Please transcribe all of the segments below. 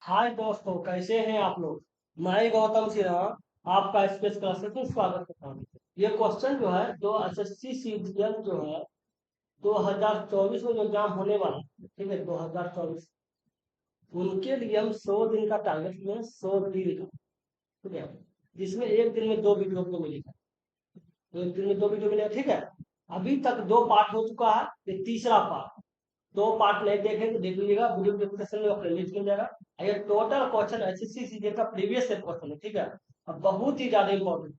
हाय दोस्तों, कैसे हैं आप लोग। मैं गौतम सिन्हा आपका स्पेस क्लासेस में स्वागत करता हूँ। ये क्वेश्चन जो है जो एसएससी सीजीएल जो है 2024 में जो एग्जाम होने वाला है, ठीक है 2024, उनके लिए हम 100 दिन का टारगेट में 100 दिन का, ठीक है, जिसमें एक दिन में 2 वीडियो को मिलेगा। एक दिन में 2 वीडियो मिलेगा, ठीक है। अभी तक 2 पार्ट हो चुका है, ये तीसरा पार्ट। 2 पार्ट नहीं देखेंगे, देख लीजिएगा वीडियो डिस्क्रिप्शन में प्लेलिस्ट मिल जाएगा। ये टोटल क्वेश्चन एसएससी सीजीएल का प्रीवियस से क्वेश्चन है, ठीक है। अब बहुत ही ज्यादा इंपॉर्टेंट।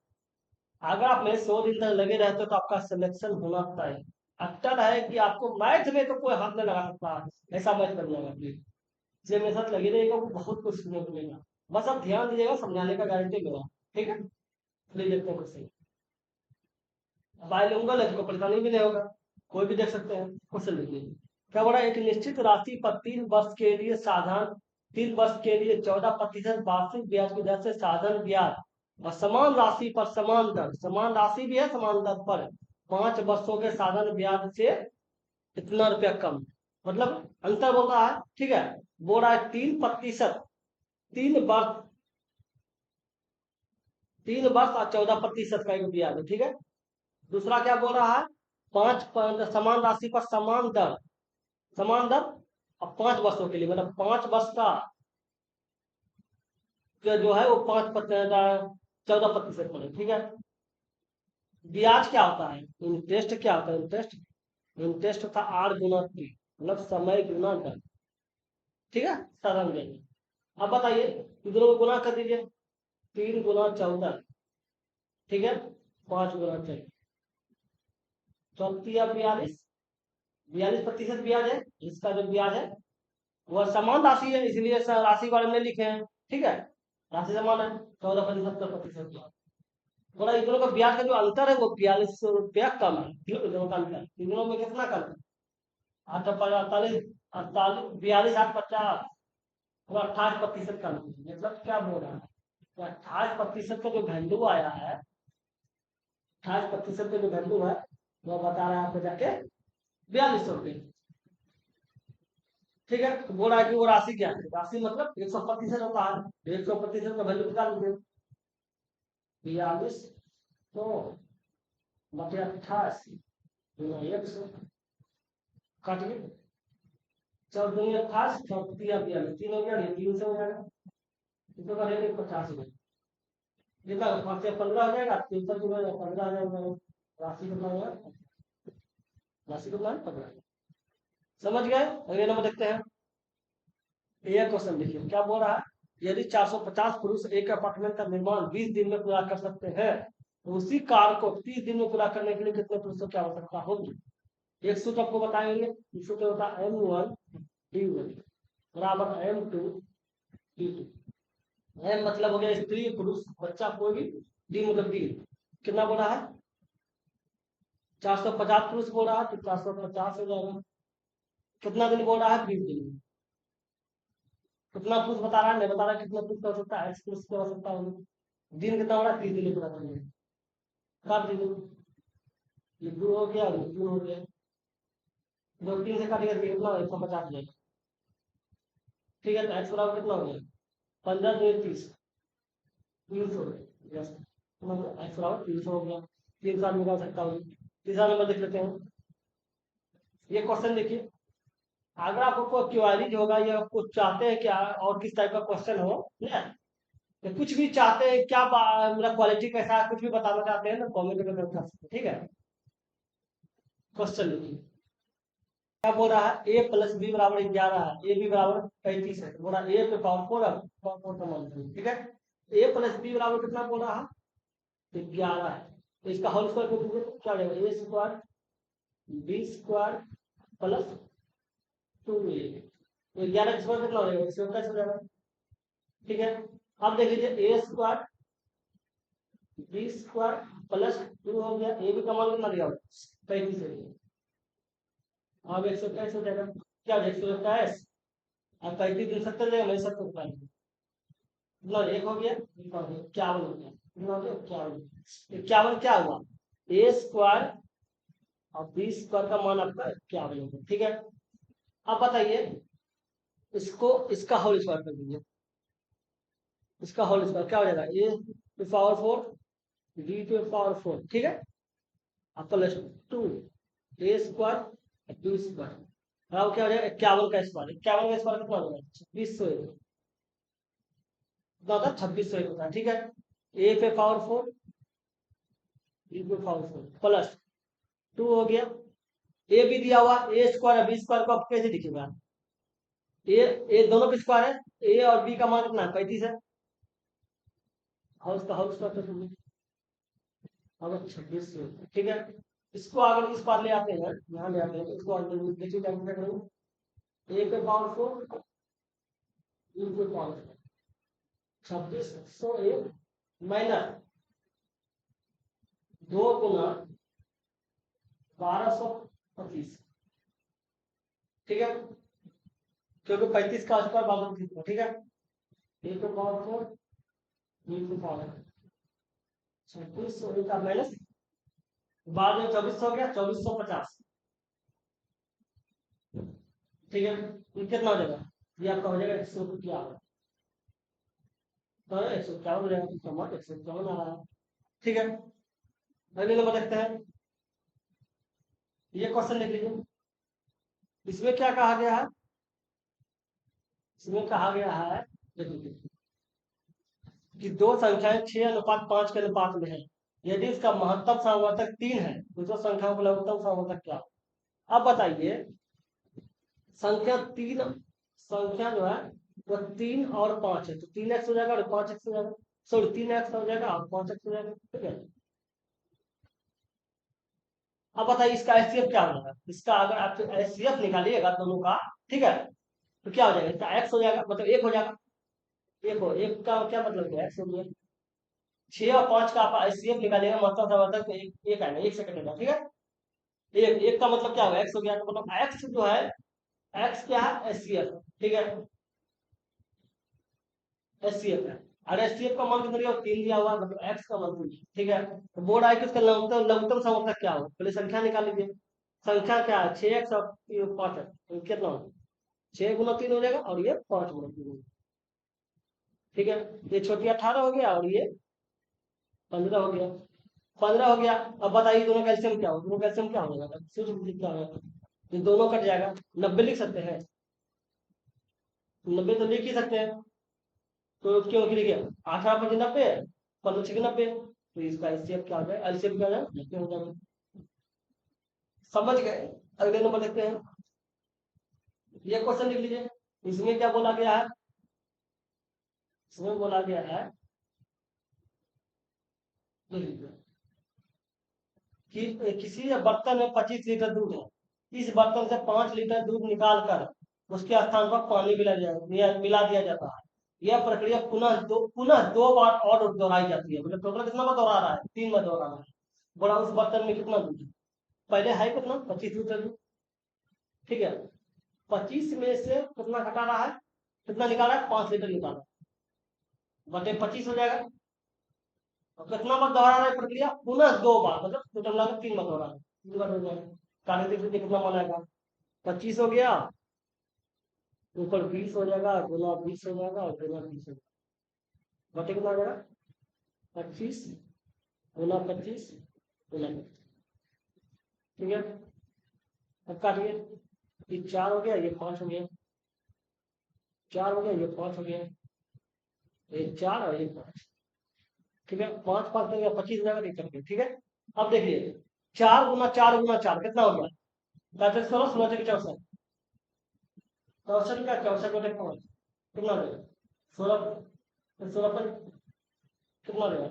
अगर आप में 100 दिन तक लगे रहते हो तो आपका सिलेक्शन होना तय। अक्टर है कि आपको मैथ में तो कोई हाथ नहीं लगा सकता, ऐसा मैथ कर जाएगा प्लीज। जो मेरे साथ लगे रहेगा वो बहुत कुछ सीखने को मिलेगा। बस आप ध्यान दीजिएगा, समझाने का गारंटी मेरा, ठीक है। प्लीज देखते हैं क्वेश्चन। बायलिंगुअल है तो परेशानी भी नहीं होगा, कोई भी देख सकते हैं। क्वेश्चन लिखिए। क्या बोला, एक निश्चित राशि पर 3 वर्ष के लिए साधारण, 3 वर्ष के लिए 14% वार्षिक ब्याज की दर से साधारण ब्याज और समान राशि पर समान दर, समान राशि भी है समान दर पर 5 वर्षों के साधारण ब्याज से इतना रुपया कम, मतलब अंतर बोल रहा है, ठीक है। बोल रहा है 3%, 3 वर्ष, 3 वर्ष और 14% का एक ब्याज है, ठीक है। दूसरा क्या बोल रहा है, समान राशि पर समान दर, समान दर और 5 वर्षों के लिए, मतलब 5 वर्ष का जो है वो 14% पड़े, ठीक है। ब्याज क्या होता है, इंटरेस्ट क्या होता है, इंटरेस्ट, इंटरेस्ट था R गुना T, मतलब समय गुना दर, ठीक है, साधारण देंगे। अब बताइए, दोनों को गुना कर दीजिए, 3 गुना 14, ठीक है, 5 गुना 14, 42, 42% ब्याज है। इसका जो ब्याज है वह समान राशि है, इसलिए राशि के बारे में लिखे हैं, ठीक है। राशि समान है, 14%, 17%। इन दोनों का ब्याज का जो अंतर है वो 4200 रुपया कम है, दोनों का अंतर, इन दोनों में कितना कम है, 48, 48, 42, 8, 50, वो 28% कम है। मतलब क्या बोल रहा है, तो 28% का जो वैल्यू आया है, 28% का जो वैल्यू है वो बता रहा है आपको जाके 4200 रुपये, ठीक है। तो बोल रहा है कि वो राशि क्या है, राशि मतलब 100% होता है, 100% का वैल्यू निकाल लीजिए, 42 तो बटे 88 100, काटिए, 14 28, 42, 3 हो गया, ये 3 से हो जाएगा, इसको करेंगे 50 रुपये, जितना 5 से 15 हो जाएगा, 300 15 हो जाएगा, राशि कितना होगा, राशि कितना है 15। समझ गए। अगले नंबर देखते हैं। ये क्वेश्चन देखिए क्या बोल रहा है, यदि 450 पुरुष एक अपार्टमेंट का निर्माण 20 दिन में पूरा कर सकते हैं तो उसी कार्य को 30 दिन में पूरा करने के लिए कितने पुरुषों की आवश्यकता होगी। एक सूत्र आपको बताएंगे, सूत्र होता है M1D1 बराबर M2D2। एम मतलब हो गया स्त्री पुरुष बच्चा कोई भी, डी मतलब डी, कितना बोला है 450 पुरुष बोल रहा है तो 450 हो जाएगा। कितना दिन बोल रहा है 20 दिन। कितना पुरुष बता रहा है, नहीं बता रहा है कितना पुरुष की आवश्यकता है, पुरुष की आवश्यकता होगी। दिन कितना हो रहा है 30 दिन पूरा करने में, काट दीजिए, ये 2 हो गया, 2 हो गया, 2 3 से काटिएगा तो कितना 150 जाएगा, ठीक है। तो एक्स बराबर कितना हो गया 15 2 30, 300, एक्स बराबर 300 हो गया, 3 साल निकाल सकता हूँ। तीसरा नंबर देख लेते हैं। ये क्वेश्चन देखिए, अगर आपको क्वेरीज होगा या कुछ चाहते हैं क्या और किस टाइप का क्वेश्चन हो ना, तो कुछ भी चाहते हैं क्या, मेरा क्वालिटी कैसा है, कुछ भी बताना चाहते हैं ना, कमेंट में बता सकते हैं, ठीक है। क्वेश्चन लिखिए, क्या बोल रहा है, ए प्लस बी बराबर 11 है, ए बी बराबर 35 है, बोला ए पे पावर 4 है, पावर 4 का मान, ठीक है। ए प्लस बी बराबर कितना बोल रहा है 11 है, तो इसका होल स्क्वायर कर दीजिए तो क्या रहेगा, a square b square plus 2a, तो 11 का स्क्वायर कितना हो जाएगा, इसमें कैसे हो जाएगा, ठीक है। अब देख लीजिए ए स्क्वायर बी स्क्वायर प्लस 2 हो गया, ए भी का मान कितना दिया 35 है, अब 127 हो जाएगा, क्या 127 और 35 दिन 70 जाएगा, नहीं 70 रुपये, मतलब 1 हो गया, 51 हो गया, कितना हो गया 51, 51 क्या हुआ, ए स्क्वायर और बी स्क्वायर का मान आपका 51 हो गया, ठीक है। अब बताइए इसको, इसका होल स्क्वायर कर दीजिए, इसका होल स्क्वायर क्या हो जाएगा, a to power 4 b to power 4, ठीक है, अब plus 2 a square b square, अब क्या हो जाएगा 51 का स्क्वायर, 51 का स्क्वायर कितना हो जाएगा 2600, कितना होता है 2600 होता है, ठीक है, ए पे पावर 4 बी पे पावर 4 प्लस 2 हो गया, ए भी दिया हुआ, ए स्क्वायर बी स्क्वायर को आप कैसे लिखेगा, ए दोनों पे स्क्वायर है, ए और बी का मान कितना है 35 है, हाउस का हाउस स्क्वायर तो अब 2600, ठीक है, इसको अगर इस पार ले आते हैं, यहाँ ले आते हैं तो इसको देखिए क्या करेंगे, ए पे पावर 4 बी पे पावर 4, 2600 ए माइनस 2 गुना 1225, ठीक है, क्योंकि 35 का स्क्वायर बादल कितना, ठीक है, ए पे पावर 4 बी पे पावर 2600 का माइनस बाद में 2400 हो गया 2450, ठीक है, ये कितना हो जाएगा, ये आपका हो जाएगा 151, तो 151 हो जाएगा, 151 आ रहा है, ठीक है, अगले नंबर देखते हैं, ये क्वेश्चन लिख लीजिए, इसमें क्या कहा गया है, इसमें कहा गया है कि दो संख्याएं 6:5 के अनुपात में है, यदि इसका महत्तम सामर्थक 3 है तो दो संख्याओं का लघुत्तम सामर्थक क्या हो, अब बताइए, संख्या 3, संख्या जो है वो 3 और 5 है, तो 3x हो जाएगा और 5x हो जाएगा, सॉरी 3x हो जाएगा और 5x हो जाएगा, ठीक है, अब बताइए इसका एचसीएफ क्या हो जाएगा, इसका अगर आप एचसीएफ निकालिएगा दोनों का, ठीक है, तो क्या हो जाएगा, इसका एक्स हो जाएगा, मतलब एक हो जाएगा, एक का क्या मतलब है एक्स हो गया, 6 और 5 का आप एचसीएफ निकालिएगा मतलब समर्थक तो एक आएगा, एक सेकंड होगा, ठीक है, एक का मतलब क्या होगा एक्स हो गया, तो मतलब एक्स जो है, एक्स क्या है एचसीएफ, ठीक है, एचसीएफ है, और एचसीएफ का मान कितना दिया 3 दिया हुआ, मतलब एक्स का मान 3, ठीक है, तो बोर्ड आई कि उसका लघुत्तम लघुत्तम समर्थक क्या हो, पहले संख्या निकाल लीजिए, संख्या क्या है 6x और 5x, तो कितना हो 6 गुना 3 हो जाएगा और ये 5 गुना 3 हो जाएगा, ठीक है, ये छोटी 18 हो गया और ये 15 हो गया, 15 हो गया, अब बताइए दोनों कैल्शियम क्या हो, दोनों कैल्शियम क्या हो जाएगा, सूत्र क्या होगा, ये दोनों कट जाएगा, 90 लिख सकते हैं, 90 तो लिख ही सकते हैं, तो क्यों लिखे 18 × 90 15×6 = 90, तो इसका एचसीएफ क्या हो जाएगा, एलसीएम क्या हो जाएगा 90 हो जाएगा, समझ गए, अगले नंबर देखते हैं, ये क्वेश्चन लिख लीजिए, इसमें क्या बोला गया है, इसमें बोला गया है कि किसी बर्तन में 25 लीटर दूध है, इस बर्तन से 5 लीटर दूध निकाल कर उसके स्थान पर पानी मिला दिया जाता है, यह प्रक्रिया पुनः दो बार और दोहराई जाती है, मतलब टोटल कितना बार दोहरा रहा है 3 बार दोहरा रहा है, बोला उस बर्तन में कितना दूध है, पहले है कितना 25 लीटर दूध, ठीक है, 25 में से कितना घटा रहा है, कितना निकाला है 5 लीटर निकाला, बटे 25 हो जाएगा, और कितना बार दोहरा रहा है प्रक्रिया पुनः 2 बार, मतलब टोटल मिलाकर 3 बार दोहरा रहा है, 3 बार हो जाएगा, कार्य कितना मान आएगा 25 हो गया, ऊपर 20 हो जाएगा, गुना 20 हो जाएगा और गुना 20 हो जाएगा, बटे कितना हो जाएगा 25 गुना 25 गुना 25, ठीक है, अब काटिए, ये 4 हो गया, ये 5 हो गया, 4 हो गया, ये 5 हो गया, ये 4 और ये 5, ठीक है, 5 5 हो गया 25 हो जाएगा, करके, ठीक है, अब देखिए 4 गुना 4 गुना 4 कितना हो गया 35 16 16 के 64, 64 का 64 बटे 5 कितना हो जाएगा 16, 16 पर कितना हो जाएगा,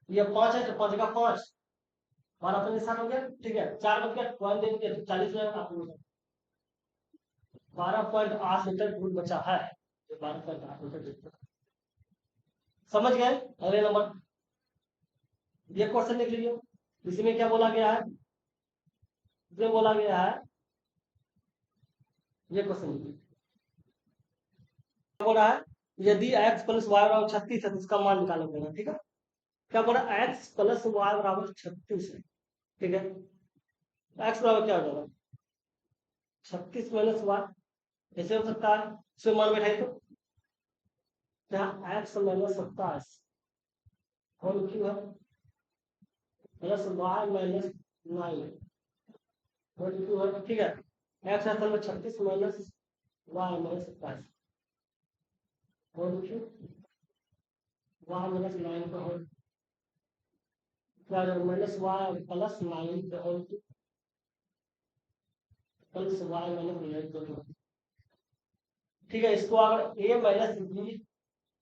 ये 5 है तो 5 का 5, 12 पर निशान हो गया, ठीक है, 4 बच गया 1 दे दिया 40 हो जाएगा, 12.8 लीटर दूध बचा है, 12.8 लीटर दूध, समझ गए, अगले नंबर, ये क्वेश्चन लिख लीजिए, इसमें क्या बोला गया है, इसमें बोला गया है, ये क्वेश्चन लिखिए, क्या बोला है, यदि x + y = 36 है तो इसका मान निकालोगे, ठीक है, क्या बोला x + y = 36 है, ठीक है, x बराबर क्या हो जाएगा 36 - y, ऐसे हो सकता है, इसमें मान बैठाई तो जहाँ एक्स माइनस 27 होल क्यू है plus y minus 9 whole cube है, ठीक है। एक्स असल में 36 minus y minus 27 whole cube, y minus 9 का होल क्या माइनस वाई प्लस 9 का whole cube plus y minus 9 का होल, ठीक है। इसको अगर a minus b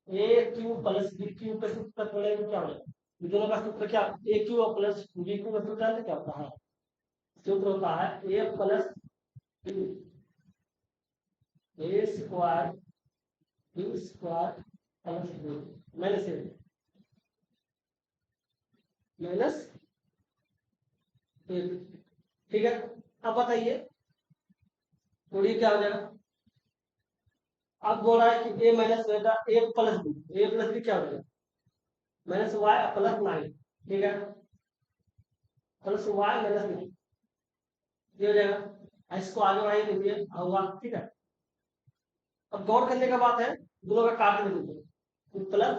a cube plus b cube का सूत्र पड़ेगा क्या होगा, दोनों का सूत्र क्या, ए क्यू और प्लस बी क्यू का सूत्र क्या होता है, सूत्र होता है a plus a square b square plus b minus a minus a, ठीक है। अब बताइए थोड़ी क्या हो जाएगा, अब बोल रहा है कि ए माइनस होगा ए प्लस बी क्या हो जाएगा माइनस वाई प्लस 9, ठीक है, प्लस वाई माइनस 9 ये हो जाएगा। इसको आगे बढ़ाइए देखिए होगा, ठीक है। अब गौर करने का बात है, दोनों का काट में दीजिए plus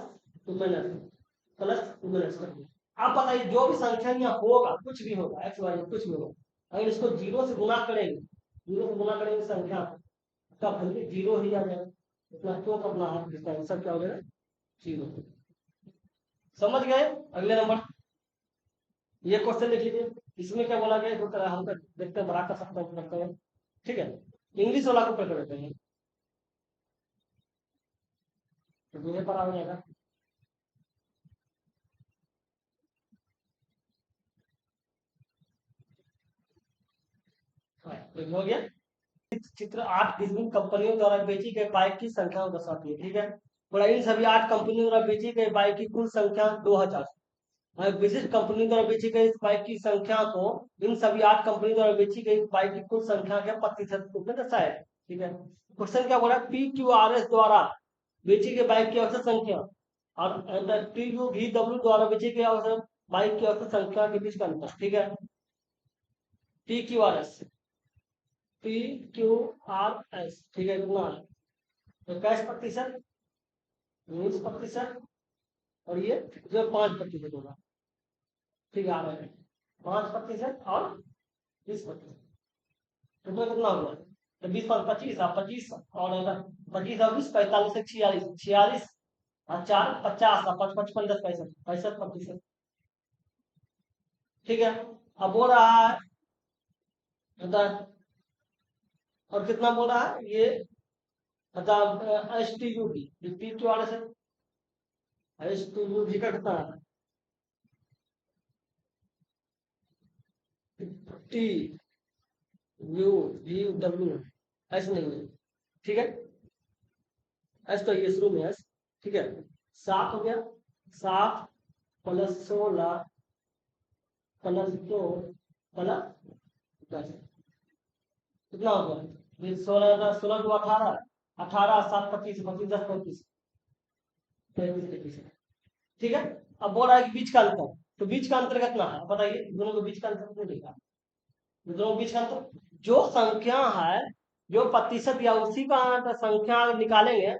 two minus plus two minus कर दिया। आप बताइए जो भी संख्या यहाँ होगा कुछ भी होगा एक्स वाई कुछ भी होगा, अगर इसको जीरो से गुणा करेंगे, जीरो से गुणा करेंगे संख्या का वैल्यू जीरो ही आ जाएगा, इतना तो करना है, इसका आंसर क्या हो जाएगा जीरो। समझ गए। अगले नंबर ये क्वेश्चन लिख लीजिए, इसमें क्या बोला गया तो हम देखते हैं, बड़ा कर सकता हूँ करते हैं, ठीक है। इंग्लिश वाला को पकड़ लेते हैं, तो मुझे पर आ जाएगा, हो गया। चित्र 8 विभिन्न कंपनियों द्वारा बेची गई बाइक की संख्या को दर्शाती है, ठीक है। बोला इन सभी 8 कंपनियों द्वारा बेची गई बाइक की कुल संख्या 2000, विशिष्ट कंपनी द्वारा बेची गई इस बाइक की संख्या को इन सभी 8 कंपनी द्वारा बेची गई बाइक की कुल संख्या के प्रतिशत रूप में दर्शाया है, ठीक है। क्वेश्चन क्या बोला, पी क्यू आर एस द्वारा बेची गई बाइक की औसत संख्या और टी यू वी डब्ल्यू द्वारा बेची गई औसत बाइक की औसत संख्या के बीच का अंतर, ठीक है। P Q R S, P Q R S, ठीक है, कितना है तो 21%, 19%, और ये जो 5% होगा, ठीक है, आ रहा है 5% और 20%, टोटल कितना होगा, तो 20 पर 25 और 25 और 25 और 20 45 से 46, 46 और 4 50 और 5 55 10 65 65%, ठीक है। अब बोल रहा है मतलब, और कितना बोल रहा है ये मतलब S T U B P Q R से एस टी यू बी का कितना है T U V W S नहीं है, ठीक है, एस तो ये शुरू में एस, ठीक है। 7 हो गया, 7 प्लस 16 प्लस 2 प्लस 10 कितना हो गया, 16 16 को 18, 18 7 25 25 10 35 35, ठीक है। अब बोल रहा है कि बीच का अंतर, तो बीच का अंतर कितना है बताइए, दोनों के बीच का अंतर कितना लिखा, दोनों के बीच का अंतर जो संख्या है, जो प्रतिशत या उसी का संख्या निकालेंगे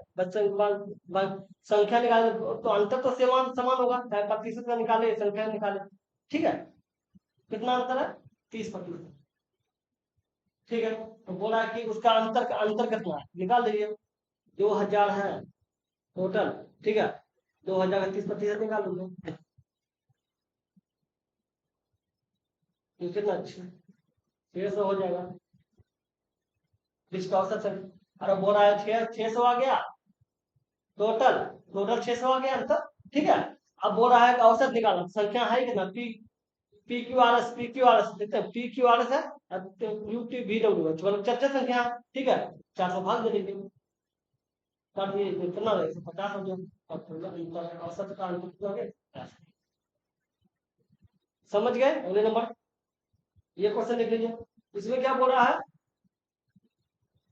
संख्या निकाले तो अंतर तो समान समान होगा, चाहे प्रतिशत का निकाले संख्या निकाले, ठीक है। कितना अंतर है 30%, ठीक है। तो बोला कि उसका अंतर कितना है निकाल दीजिए, 2000 है टोटल, ठीक है, 2000 का 30% निकाल दीजिए, ये कितना अच्छा 600 हो जाएगा, जिसका औसत है। अरे बोल रहा है 600 आ गया टोटल, टोटल 600 आ गया अंतर, ठीक है। अब बोल रहा है कि औसत निकालना, संख्या है कितना P P Q R S देखते हैं, पी क्यू आर एस है यू टी वी डब्ल्यू मतलब चर्चा संख्या है, ठीक है, 400 भाग दे देंगे, तब ये कितना 150 हो गया, और औसत का अंतर कितना हो गया 50। समझ गए। अगले नंबर ये क्वेश्चन लिख लीजिए, इसमें क्या बोल रहा है,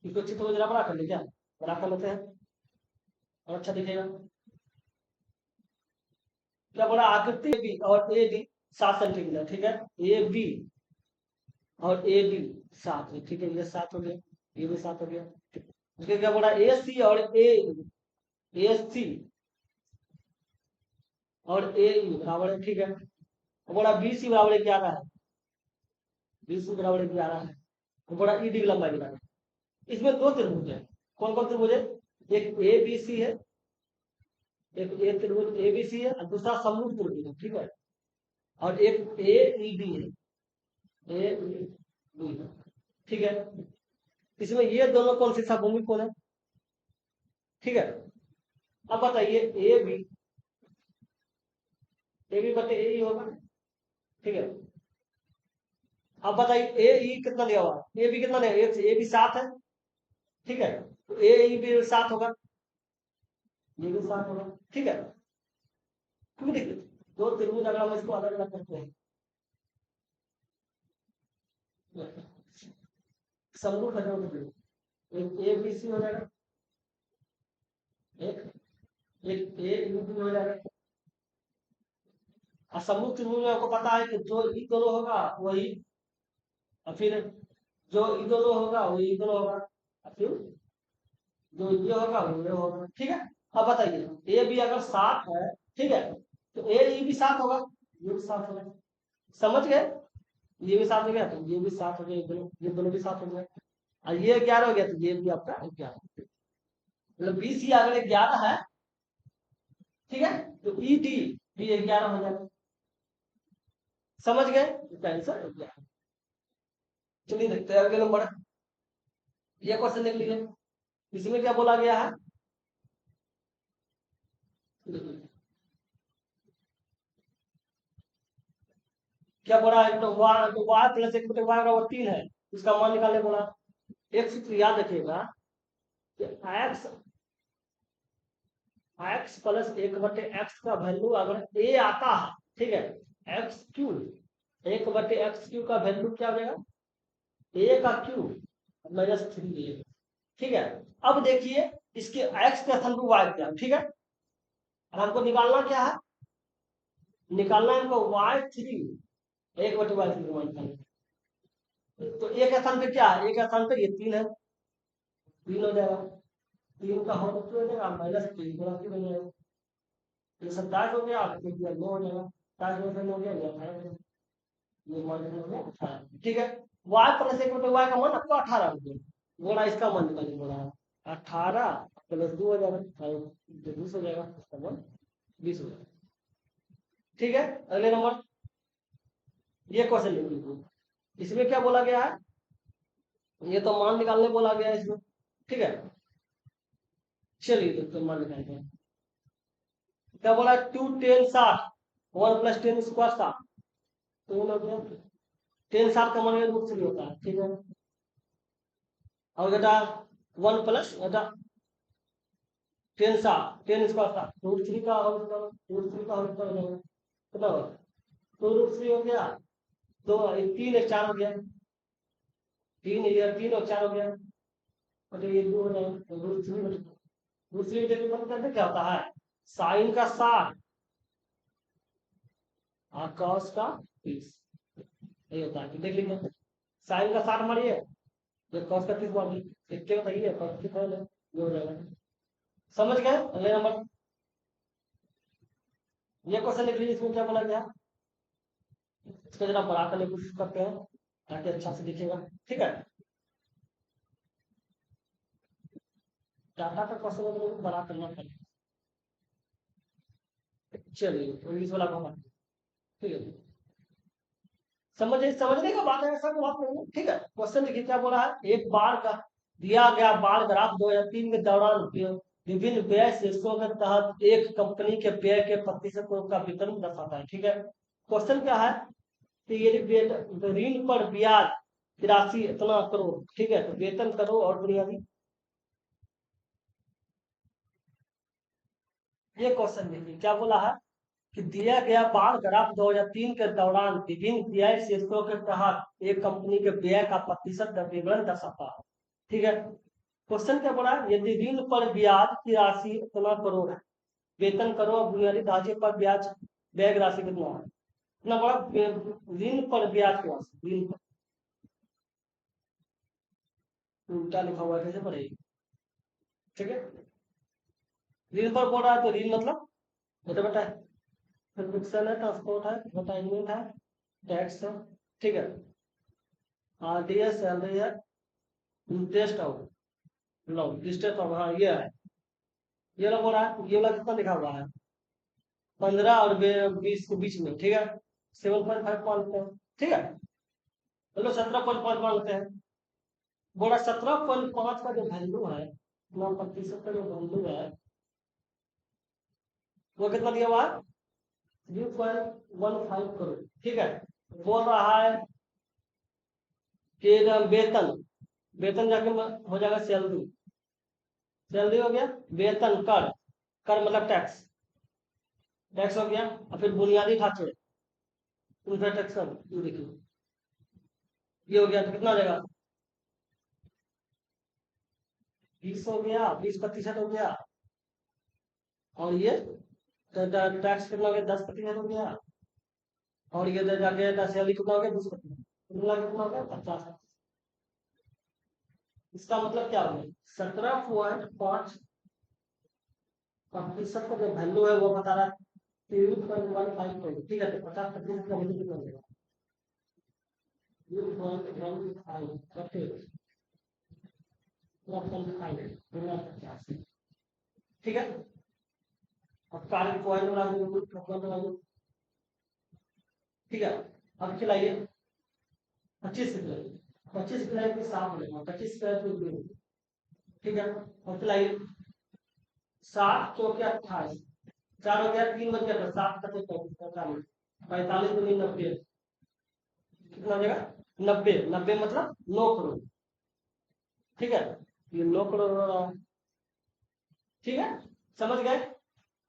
इसको चित्र को जरा बड़ा कर लीजिए, बड़ा कर लेते हैं और अच्छा दिखेगा। क्या बोला, आकृति बी और ए डी 7 सेंटीमीटर, ठीक है, ए बी और ए बी 7 है, ठीक है, ये 7 हो गया, ये भी 7 हो गया। उसके क्या बोला, ए सी और ए ए सी और ए बराबर है, ठीक है। बोला बी सी बराबर 11 है, बी सी बराबर 11 है। तो बोला ई डी की लंबाई निकालें। इसमें दो त्रिभुज है, कौन कौन त्रिभुज है? एक ए बी सी है, एक ए त्रिभुज ए बी सी है, और दूसरा समरूप त्रिभुज है, ठीक है। और एक ए ई डी है, ए ई डी, ठीक है। इसमें ये दोनों कौन सी समभुज कोण है, ठीक है। अब बताइए ए बी बटे ए ई होगा, ठीक है। अब बताइए ए ई कितना लिया हुआ, ए बी कितना लिया, ए बी 7 है, ठीक है। तो ए ई भी 7 होगा, ये भी 7 होगा, ठीक है। क्योंकि देखिए दो त्रिभुज अगर हम इसको अलग अलग करते हैं, समरूप है दोनों, एक ए बी सी हो जाएगा, एक एक ए यू बी हो जाएगा। और समरूप त्रिभुज में आपको पता है कि जो ई दोनों होगा वही, और फिर जो ई दोनों होगा वही ई दोनों होगा, और फिर जो ये होगा वो ये होगा, ठीक है। अब बताइए ए बी अगर 7 है, ठीक है, तो ए ई भी 7 होगा, ये भी 7 होगा, समझ गए। ये भी 7 हो गया, तो ये भी 7 हो गया, ये दोनों भी 7 हो गया, और ये 11 हो गया, तो ये भी आपका 11, मतलब बी सी अगर 11 है, ठीक है, तो ई डी भी 11 हो जाएगा, समझ गए। इसका आंसर 11। चलिए देखते हैं अगले नंबर, ये क्वेश्चन देख लीजिए, इसमें क्या बोला गया है, क्या बोला है, तो वाई प्लस एक बटे वाई बराबर 3 है, इसका मान निकालने बोला। एक सूत्र याद रखिएगा कि एक्स प्लस एक बटे एक्स का वैल्यू अगर ए आता है, ठीक है, एक्स क्यू, एक बटे एक्स क्यू का वैल्यू क्या हो जाएगा, ए का क्यू -3 ए, ठीक है। अब देखिए इसके एक्स के स्थान पर वाई क्या, ठीक है, और हमको निकालना क्या है, निकालना है हमको y3, एक बटे y3 का मान निकालना। तो एक स्थान पे क्या है, एक स्थान पे ये 3 है, 3 हो जाएगा, 3 का होल स्क्वायर हो जाएगा, -3 गुणा 3 हो जाएगा, ये 27 हो गया, फिर ये 9 हो जाएगा, 27 में हो गया, ये 18 हो गया, ये मान हो गया 18, ठीक है। y प्लस एक बटे y का मान आपको 18 हो गया, बोला इसका मान निकालने बोला है, 18 प्लस 2 हो जाएगा, 20 हो जाएगा, इसका मान 20 हो जाएगा, ठीक है। अगले नंबर, ये क्वेश्चन लिख लीजिए, इसमें क्या बोला गया है, ये तो मान निकालने बोला गया है इसमें, ठीक है। चलिए तो मान निकालते हैं, क्या बोला, 2 10 60, 1 प्लस 10 स्क्वायर 60, तो 10 60 का मान रूट 3 होता है, ठीक है। और बेटा 1 प्लस बेटा 10 60, 10 स्क्वायर 60, रूट 3 का होल स्क्वायर, रूट 3 का होल स्क्वायर हो जाएगा, कितना होगा, तो रूट 3 हो गया, दो 3 1 4 हो गया, 3 इधर 3 और 4 हो गया, तो ये 2 हो जाएगा, तो रूट 3, दूसरी विधि में करते क्या होता है, साइन का 60 और कॉस का 30, ये होता है, देख लीजिए साइन का 60 मारिए, तो कॉस का 30 मारिए, क्या बताइए, कॉस की फॉर्म ये हो जाएगा, समझ गए। अगले नंबर, ये क्वेश्चन लिख लीजिए, इसमें क्या बोला गया, इसको जरा बड़ा करने की कोशिश करते हैं ताकि अच्छा से दिखेगा, ठीक है। डाटा का क्वेश्चन बड़ा करना पड़ेगा, चलिए इंग्लिश वाला को, ठीक है, समझने का बात है, ऐसा कोई बात नहीं है, ठीक है। क्वेश्चन देखिए क्या बोला है, एक बार का दिया गया बार ग्राफ 2003 के दौरान विभिन्न व्यय शीर्षों के तहत एक कंपनी के व्यय के प्रतिशत का वितरण दर्शाता है, ठीक है। क्वेश्चन क्या है कि ये ऋण पर ब्याज की राशि इतना करोड़, ठीक है, तो वेतन करो और बुनियादी, ये क्वेश्चन देखिए क्या बोला है कि दिया गया बार ग्राफ 2003 के दौरान विभिन्न व्यय शीर्षों के तहत एक कंपनी के व्यय का प्रतिशत विवरण दर्शाता है, ठीक है। क्वेश्चन क्या बोला, यदि ऋण पर ब्याज की राशि इतना करोड़ है, वेतन करो और बुनियादी ढांचे पर ब्याज व्यय की राशि कितना है, इतना बड़ा ऋण पर ब्याज की राशि, ऋण पर उल्टा लिखा हुआ है, कैसे पढ़ेगी, ठीक है। रील पर बोल रहा है तो रील मतलब बता बेटा, फिर फिक्शन है, ट्रांसपोर्ट है, एडवर्टाइजमेंट है, टैक्स है, ठीक है, आरटी है, सैलरी है, इंटरेस्ट है, लो डिस्टेंस ऑफ, हाँ ये है, ये वाला बोल रहा है, ये वाला कितना लिखा हुआ है 15 और 20 के बीच में, ठीक है, 7.5 मानते हैं, ठीक है, चलो 17.5 मानते हैं, बोला 17.5 का जो वैल्यू है, 9% का जो वैल्यू है वो कितना दिया हुआ है 0.15 करोड़, ठीक है, बोल रहा है कि वेतन, वेतन जाके हो जाएगा सैलरी, सैलरी हो गया, वेतन, कर, कर मतलब टैक्स, टैक्स हो गया, और फिर बुनियादी ढांचे, इंफ्रास्ट्रक्चर, ये देखिए ये हो गया, तो कितना हो जाएगा 20 हो गया, 20% हो गया, और ये टैक्स कितना हो गया 10% हो गया, और ये जाके सैलरी कितना हो गया 20%, कितना कितना हो गया 50, इसका मतलब क्या हो गया 17.5% का जो वैल्यू है वो बता रहा है 3.15 करोड़, ठीक है, तो 50% का वैल्यू कितना हो जाएगा 3.15 ठीक है, अब कार्य पॉइंट बना, ठीक है, अब खिलाइए 25 खिलाइए, 25 खिलाइए तो 7 मिलेगा, 25 खिलाइए तो, ठीक है, अब खिलाइए 7 × 4 = 28, 4 हो गया, 3 बच गया, 7 × 45, 45 × 90, कितना हो जाएगा 90, 90 मतलब 9 करोड़, ठीक है, ये 9 करोड़ हो रहा है, ठीक है, समझ गए,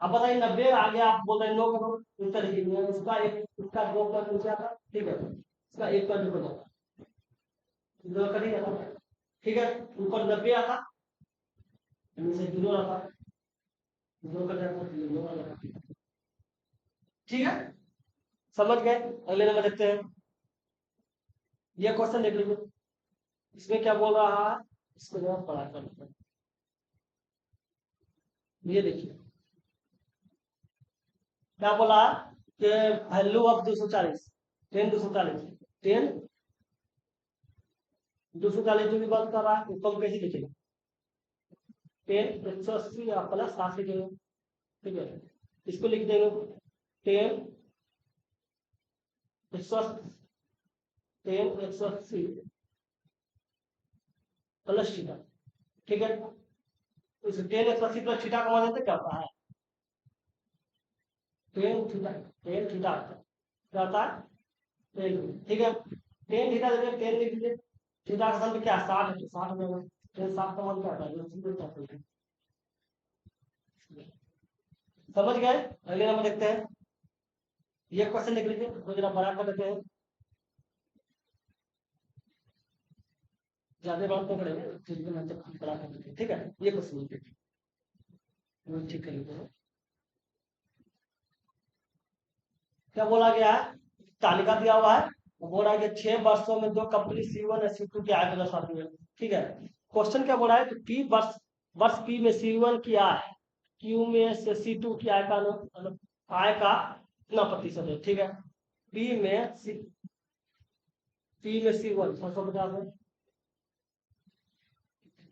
अब बताइए 90 आगे आप बोल रहे हैं 9 करोड़, इस तरीके में उसका एक, उसका 2 कर आता, ठीक है, इसका 1 कर हो जाता, 2 कर ही जाता, ठीक है, ऊपर 90 आता, नीचे 0 आता, 2 कर जाता, 0 आ जाता, ठीक है, समझ गए, अगले नंबर देखते हैं, ये क्वेश्चन देख लीजिए, इसमें क्या बोल रहा है, इसको जरा पढ़ा कर, ये देखिए क्या बोला कि वैल्यू ऑफ 240, 10 240 जो भी बात कर रहा है उसको हम कैसे लिखेंगे 10 180 या प्लस 7 लिखेंगे, ठीक है, इसको लिख देंगे 10 180, 10 180 प्लस थीटा, ठीक है, इस 10 180 प्लस थीटा का मान क्या होता है 10 थीटा, 10 थीटा क्या होता है 10, ठीक है, 10 थीटा जगह 10 लिख दीजिए, थीटा का मान क्या 60 है, तो 60 हो जाएगा, 10 7 का मान क्या होता है, समझ गए, अगले नंबर देखते हैं, ये क्वेश्चन देख लीजिए, तो जरा बड़ा कर देते हैं, ज्यादा बात नहीं करेंगे, फिर भी मैं तो बड़ा कर देते हैं, ठीक है, ये क्वेश्चन देखिए, ठीक कर लेते हैं, क्या बोला गया है, तालिका दिया हुआ है, बोल रहा है कि 6 वर्षों में 2 कंपनी C1 और C2 की आय दर्शाती है, ठीक है, क्वेश्चन क्या बोला है कि पी वर्ष, वर्ष पी में C1 की आय क्यू में से C2 की आय का आय का कितना प्रतिशत है, ठीक है, पी में C1 750 है,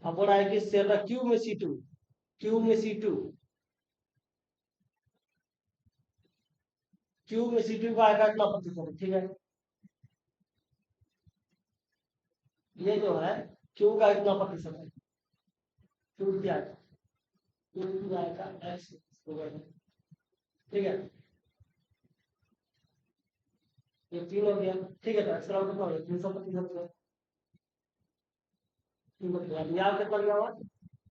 अब बोल रहा है कि शेयर क्यू में C2, क्यू में C2, क्यू में C2 का आय का कितना प्रतिशत है, ठीक है, ये जो है क्यू का कितना प्रतिशत है, क्यू की आय, क्यू की आय का x होगा, ठीक है, ये 3 हो गया, ठीक है, तो एक्स्ट्रा कितना हो गया 300%, यहाँ कितना लिया हुआ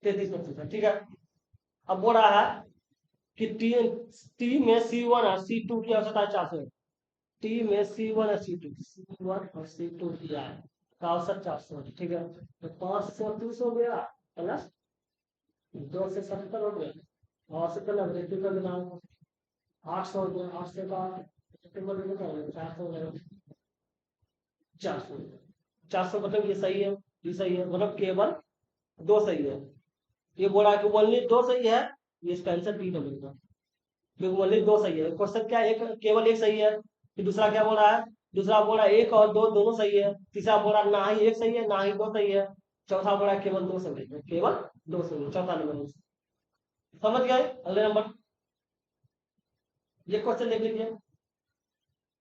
33%, ठीक है, अब बोल रहा है कि टी में C1 और C2 की औसत 400 है, टी में C1 और C1 और C2 की आय का औसत 400 है, ठीक है, तो 530 हो गया प्लस 270 हो गया, और से पहले रेटिंग कर देना 800 हो गया, 800 का 400 हो जाएगा, 400, 400 मतलब ये सही है, ये सही है, मतलब केवल 2 सही है, ये बोला कि ओनली 2 सही है, ये इसका आंसर बी बनेगा, क्योंकि ओनली दो सही है। क्वेश्चन क्या है, एक केवल एक सही है, फिर दूसरा क्या बोल रहा है, दूसरा बोल रहा है एक और दो दोनों सही है, तीसरा बोल रहा है ना ही एक सही है ना ही दो सही है, चौथा बोल रहा है केवल दो सही है, केवल दो सही है, चौथा नंबर। समझ गए? अगले नंबर ये क्वेश्चन देख लीजिए,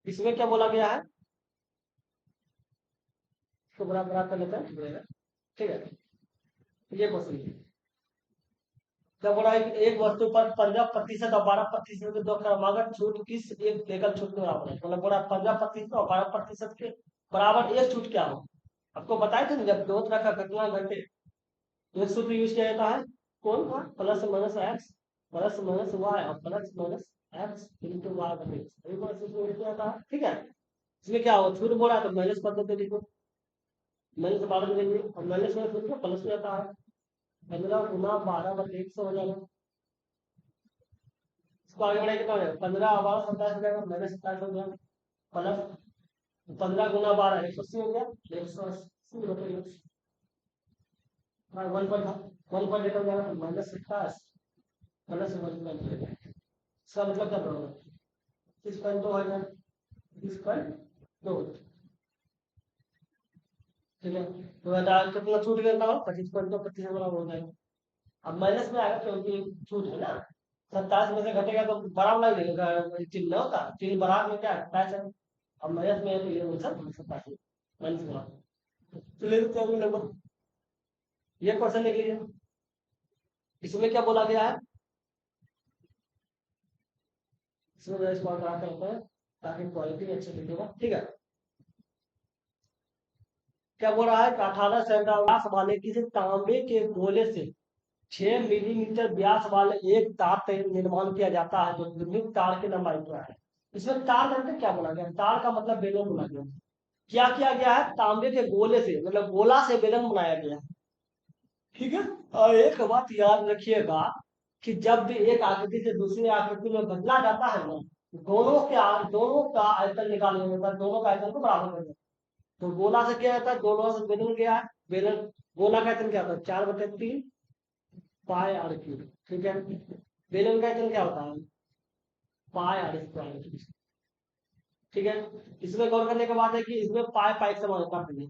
इसमें क्या बोला गया है, इसको बड़ा बड़ा कर लेते हैं, ठीक है। ये क्वेश्चन क्या बोला है कि एक वस्तु पर 15% और 12% के दो क्रमागत छूट किस एक एकल छूट के बराबर है, मतलब बोला 15% और 12% के बराबर एक छूट क्या हो। आपको बताए थे ना, जब दो तरह का घटना घटे तो एक सूत्र यूज किया जाता है, कौन था, plus minus x plus minus y और plus minus x into y बटे एक्स, सूत्र यूज किया जाता है, ठीक है। इसमें क्या हो, छूट बोला तो माइनस पद्धति लिखो, माइनस 12 देंगे और माइनस में सूत्र प्लस में आता है, 15 गुना 12 बटे 100 हो जाएगा। इसको आगे बढ़ाए कितना हो जाएगा, 15 और 12 27 हो जाएगा, माइनस 27 हो गया, प्लस 15 गुना 12 180 हो गया, 180 बटे 1.8 हो जाएगा, माइनस 27 प्लस 1.8, इसका मतलब क्या होगा, 6.2 हो जाएगा, 6.2, ठीक है। तो कितना छूट गया था, 25.2% बराबर हो जाएगा। अब माइनस में आएगा क्योंकि छूट है ना, 27 में से घटेगा तो बड़ा वाला ही लगेगा, चिन्ह होता चिन्ह बराबर में क्या है, है। अब माइनस में है तो ये आंसर 27 माइनस बराबर। चलिए तो अगले नंबर ये क्वेश्चन देख लीजिए, इसमें क्या बोला गया है, इसमें इस बार करा करते हैं ताकि क्वालिटी अच्छी दिखेगा, ठीक है। क्या बोल रहा है कि 18 सेंटीमीटर व्यास वाले किसी तांबे के गोले से 6 मिलीमीटर व्यास वाले एक तार का निर्माण किया जाता है, जो निर्मित तार की लंबाई क्या है। इसमें तार करके क्या बोला गया, तार का मतलब बेलन बोला गया, क्या किया गया है, तांबे के गोले से मतलब गोला से बेलन बनाया गया है, ठीक है। और एक बात याद रखिएगा कि जब भी एक आकृति से दूसरी आकृति में बदला जाता है ना, दोनों का आयतन निकालने होता है, दोनों का आयतन को बराबर कर देता है। तो गोला से क्या होता है, दोनों से बेलन गया है, बेलन गोला का आयतन क्या होता है, 4/3 पाई आर क्यूब, ठीक है। बेलन का आयतन क्या होता है, पाई आर स्क्वायर, ठीक है। इसमें गौर करने के बाद है कि इसमें पाई पाई से मान काट देंगे,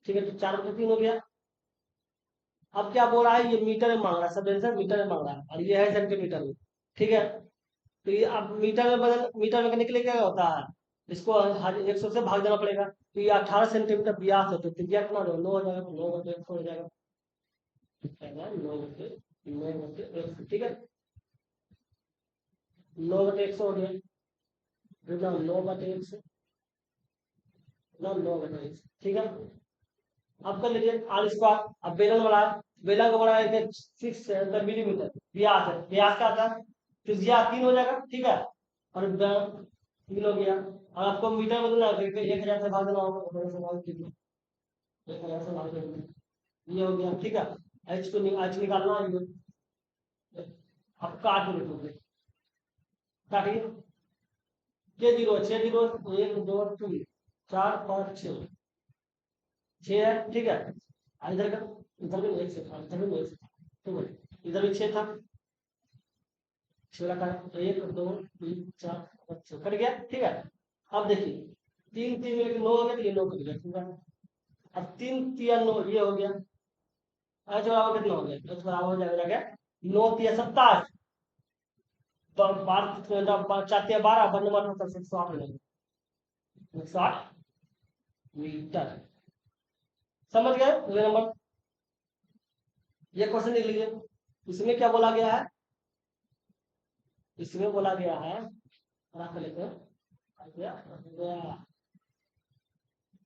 ठीक है, तो 4/3 हो गया। अब क्या बोल रहा है, ये मीटर में मांग रहा है, सब आंसर मीटर में मांग रहा है और ये है सेंटीमीटर में, ठीक है। तो ये अब मीटर में करने के लिए क्या होता है, इसको 100 से भाग देना पड़ेगा, तो ये 18 सेंटीमीटर व्यास है, तो त्रिज्या कितना 9 हो जाएगा, तो 9/100 हो जाएगा, 9/100, ठीक है, 9/100 हो गया, 9/100 9/100, ठीक है। अब कर लीजिए आर स्क्वायर, अब बेलन बड़ा है, बेलन का बड़ा है 6 मिलीमीटर व्यास है, व्यास का आता है त्रिज्या 3 हो जाएगा, ठीक है, और 3 हो गया, और आपको मीटर बदलना है तो 1000 से भाग देना होगा, 1000 से भाग देना, ये हो गया, ठीक है। एच निकालना है ये, अब काट दो, काटिए, 6 0 1 2 3 4 5 6 6 है, ठीक है। इधर भी एक से था, इधर भी एक से था, ठीक है, इधर भी 6 था, 6 रखा है, 1 2 3 4 5 6 कट गया, ठीक है। अब देखिए 3 3 में 9 हो गया, तो ये 9 कट गया, ठीक है। अब 3 3 9 ये हो गया, एच बराबर कितना हो गया, एच बराबर हो जाएगा 9 3 27, तो 4 बंद मार तो 108 हो जाएगा, 108 मीटर। समझ गए? अगले नंबर ये क्वेश्चन देख लीजिए, इसमें क्या बोला गया है, इसमें बोला गया है, लेते हैं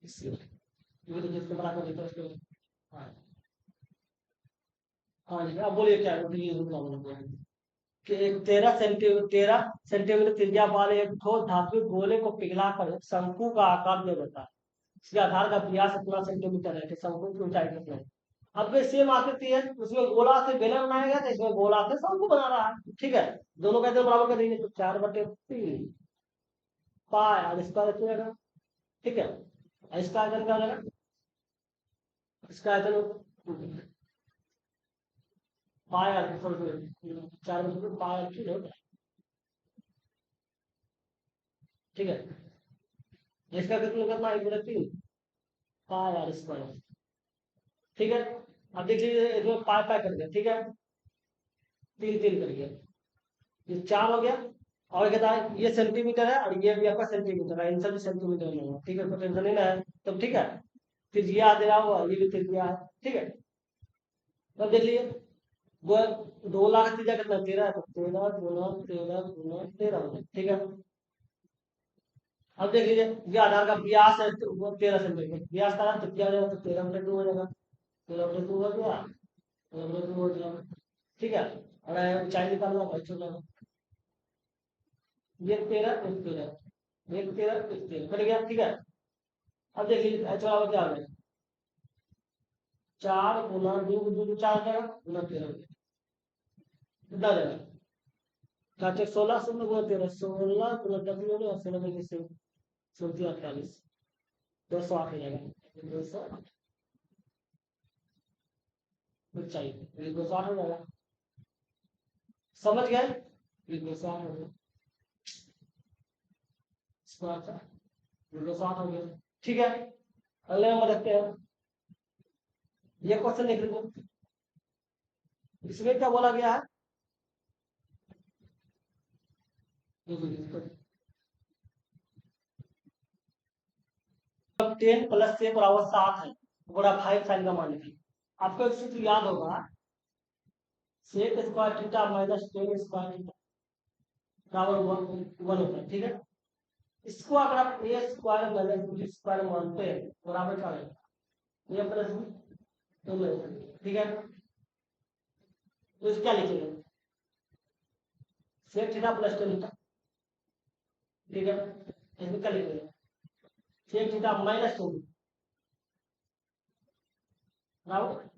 जिसको बड़ा कर देते हैं उसको, हाँ हाँ जी, अब बोलिए क्या कि एक 13 सेंटीमीटर त्रिज्या वाले एक ठोस धातु गोले को पिघलाकर शंकु का आकार दे देता है, इसके आधार का व्यास इतना सेंटीमीटर है कि शंकु की ऊंचाई कितनी है। अब सेम आकृति है, उसमें गोला से बेलन बनाया गया था, इसमें गोला से शंकु बना रहा है, ठीक है। दोनों का इधर बराबर कर देंगे तो 4/3 पाई और इसका रखिएगा, ठीक है। इसका आयतन क्या रहेगा, इसका आयतन पाई आर क्यूब 4 में पाई आर क्यूब होता है, ठीक है। इसका कितना 1/3 पाई आर स्क्वायर, ठीक है। अब देख लीजिए इसमें पाई पाई कर दिया, ठीक है, 3 3 कर गया, ये 4 हो गया। और कहता है ये सेंटीमीटर है और ये भी आपका सेंटीमीटर है, इन सभी सेंटीमीटर में है, ठीक है, तो टेंशन नहीं है, तब ठीक है। फिर ये आ दे रहा हुआ, ये भी फिर दिया है, ठीक है। तब देख लीजिए वो 2 लाख तीजा कितना 13 है, तो 13 हो गया, ठीक है। अब देख लीजिए ये आधार का व्यास है, तो वो 13 सेंटीमीटर व्यास का, तो क्या हो जाएगा, तो 13/2 हो जाएगा, 13/2 हो गया, 13/2 हो गया, ठीक है। और ऊंचाई निकालना भाई छोटा, ये 13 एक 13 एक 13 एक 13 कट गया, ठीक है। अब देख लीजिए छोटा क्या हो गया, 4 गुना 2 4 हो जाएगा, गुना 13 कितना हो जाएगा, 16 16 गुना 13 16 गुना 10 हो गया, 16 में से 48 208 हो जाएगा, 208 चाहिए, 208 हो जाएगा, समझ गए, 208 हो गया, 208 हो गया, ठीक है। अगले नंबर रखते हैं, ये क्वेश्चन लिख लीजिए, इसमें क्या बोला गया है, 10 प्लस से बराबर 7 है, बड़ा 5 साइन का मान लिखिए। आपको एक सूत्र याद होगा, sec square theta minus 10 square theta बराबर 1 होता है, ठीक है। इसको अगर आप a square minus b square मानते हैं बराबर क्या है, ए प्लस बी, ठीक है। तो इस क्या लिखेंगे, सेक थीटा प्लस 10 थीटा, ठीक है। इसमें क्या लिखेंगे, सेक थीटा माइनस 2 बराबर,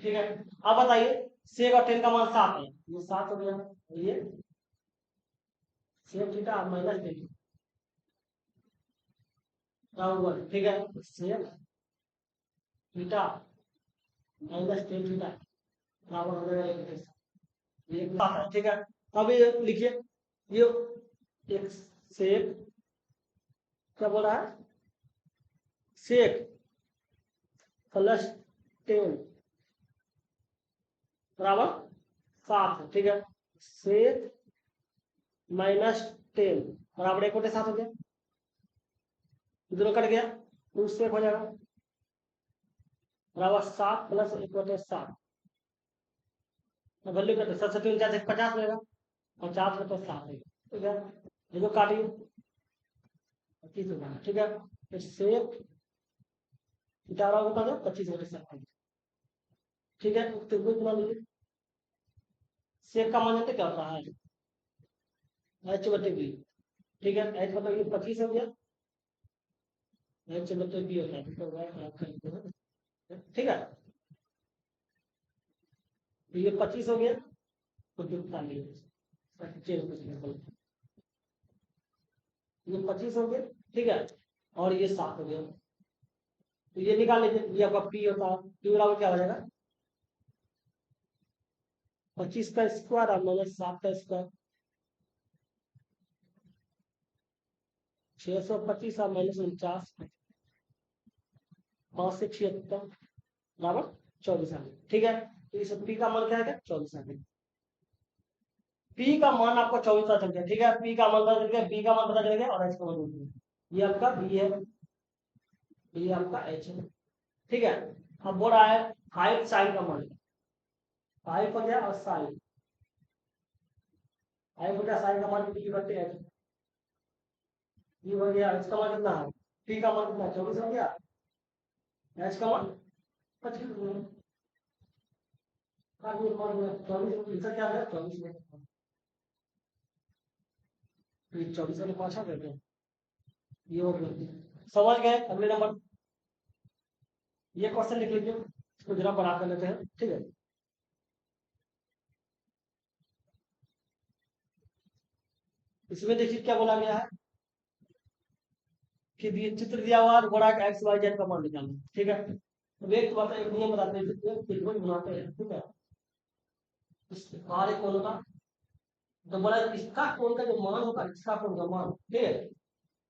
ठीक है। अब बताइए सेक और 10 का मान 7 है, ये 7 हो गया, ये सेक थीटा माइनस 10 बराबर, ठीक है। सेक थीटा माइनस 10 थीटा बराबर हो जाएगा ये बात है, ठीक है। अब ये लिखिए, ये एक सेक क्या बोल रहा है, सेक प्लस 10 बराबर 7 है, ठीक है। सेक माइनस 10 बराबर 1/7 हो गया, दोनों कट गया, तो सेक हो जाएगा बराबर 7 प्लस 1/7, वैल्यू करते 7 7 50 रहेगा, 50/7 रहेगा, ठीक है। देखो काटिए 25 होगा, ठीक है। तो सेक थीटा बता दो 25/7, ठीक है। तो मान लीजिए सेक का मान जानते क्या होता है, h/b, ठीक है। h मतलब ये 25 हो गया, h/b होता है, तो ठीक है। तो ये 25 हो गया, तो 45 ये 25 हो गया, ठीक है। और ये 7 हो गया, तो ये निकाल लीजिए, ये आपका पी होता है, पी बराबर क्या हो जाएगा, 25 का स्क्वायर और माइनस 7 का स्क्वायर, 625 और माइनस 49, 5 से 76 बराबर 24 आ गया, ठीक है। तो इस पी का मान क्या है, 24 आ गया, पी का मान आपको 24 पता चल गया, ठीक है। पी का मान पता चल गया, बी का मान पता चल गया, और एच का मान पता चल गया, ये आपका बी है, ये आपका एच है, ठीक है। अब बोल रहा है हाइट साइन का मान, हाइट हो गया और साइन, हाइट हो गया साइन का मान पी बटे एच, ये हो गया, एच का मान कितना है, पी का मान कितना 24 हो गया, एच का मान 25 हो गया, 24 क्या है 24 में, 24 में 5 आ गए, ये हो गया, समझ गए। अगले नंबर ये क्वेश्चन लिख लीजिए, इसको जरा बड़ा कर लेते हैं, ठीक है। इसमें देखिए क्या बोला गया है कि ये चित्र दिया हुआ है, बड़ा एक्स वाई जेड का मान निकालना, ठीक है। तो एक तो बता, एक नियम बताते हैं, त्रिभुज बनाते हैं, ठीक है। बाहर एक कोण होगा, तो बोला इसका कोण का जो मान होगा, इसका कोण का मान, ठीक है,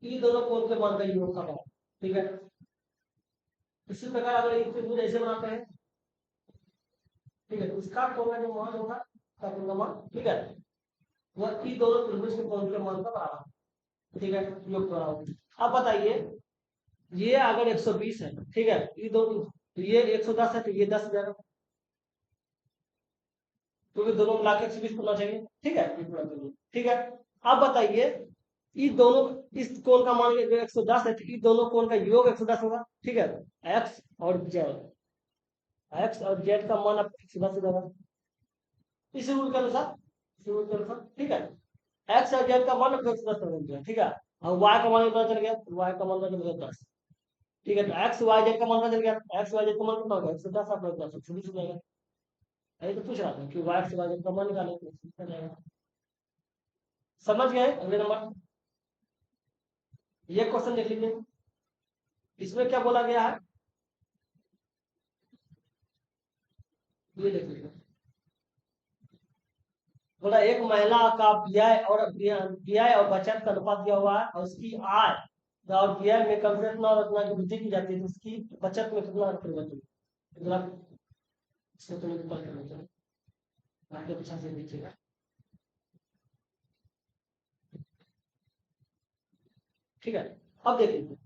ये दोनों कोण के मान का योग का मान, ठीक है। इसी प्रकार अगर एक त्रिभुज ऐसे बनाते हैं, ठीक है, तो इसका कोण का जो मान होगा, इसका कोण का मान, ठीक है, वह ये दोनों त्रिभुज के कोण के मान का बराबर, ठीक है, योग का बराबर। अब बताइए, ये अगर 120 है, ठीक है, ये दोनों, तो ये 110 है, तो ये 10 हो जाएगा, क्योंकि दोनों मिला के 120 होना चाहिए, ठीक है, ये पूरा करिए, ठीक है। अब बताइए, ये दोनों, इस कोण का मान 110 है, तो ये दोनों कोण का योग 110 होगा, ठीक है, एक्स और जेड, एक्स और जेड का मान आपको 110 हो जाएगा, इस रूल के अनुसार, इस रूल के अनुसार, ठीक है। एक्स और जेड का मान आपको 110 हो गया, ठीक है, और वाई का मान पता चल गया, वाई का मान पता चल गया 10, ठीक है, तो एक्स वाई जेड का मान पता चल गया, एक्स वाई जेड का मान कितना होगा, 110 आप 10 120 हो जाएगा। यही तो पूछ रहा था कि वाई एक्स वाई जेड का मान निकालें तो हो जाएगा। समझ गए? अगले नंबर, ये क्वेश्चन देख लीजिए, इसमें क्या बोला गया है, ये देख लीजिए, बोला एक महिला का व्यय और बचत का अनुपात दिया हुआ है, और उसकी आय और व्यय में कम से कितना और इतना की वृद्धि की जाती है, तो उसकी बचत में कितना परिवर्तन, मतलब इसको तो ऊपर कर लेते हैं, आगे पीछे से देखिएगा, ठीक है। अब देख लीजिए,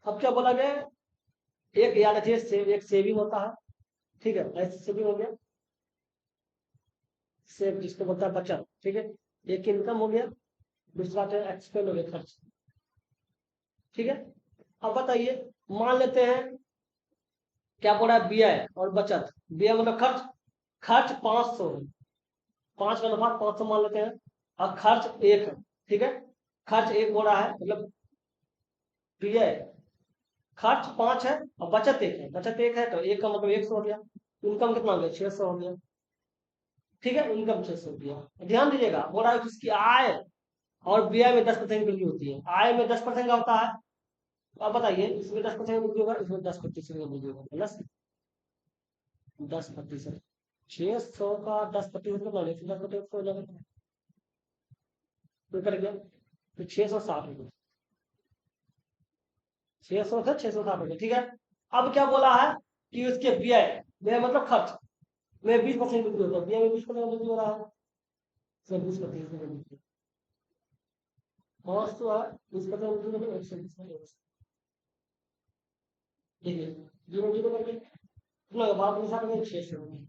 अब क्या बोला गया, एक याद रखिए, एक सेविंग होता है, ठीक है, ऐसे सेविंग हो गया, सेव जिसको बोलता है बचत, ठीक है, एक इनकम हो गया, दूसरा एक्सपेंड हो गया, खर्च, ठीक है। अब बताइए, मान लेते हैं, क्या बोला है, व्यय और बचत, व्यय मतलब खर्च, खर्च 500 है, 5 का अनुपात 500 मान लेते हैं, और खर्च 1 है, ठीक है, खर्च 1 हो रहा है, मतलब व्यय, खर्च 5 है और बचत 1 है, बचत 1 है, तो 1 का मतलब 100 हो गया, इनकम कितना हो गया, 600 हो गया, ठीक है, इनकम 600 हो गया। ध्यान दीजिएगा, बोला है कि उसकी आय और व्यय में 10% वृद्धि होती है, आय में 10% का होता है, अब बताइए, इसमें 10% वृद्धि होगा, इसमें 10% वृद्धि होगा, प्लस 10%, 600 का 10% कितना, 10% हो जाएगा, तो कर गया, तो 660 रुपये, 600 से 660 रुपये, ठीक है। अब क्या बोला है कि उसके व्यय, व्यय मतलब खर्च में 20% वृद्धि होता है, व्यय में 20% वृद्धि हो रहा है, 20% वृद्धि, 500 है, 20% वृद्धि मतलब 120, देखिए, जीरो जीरो करके कितना बात में साथ में 600 रुपये,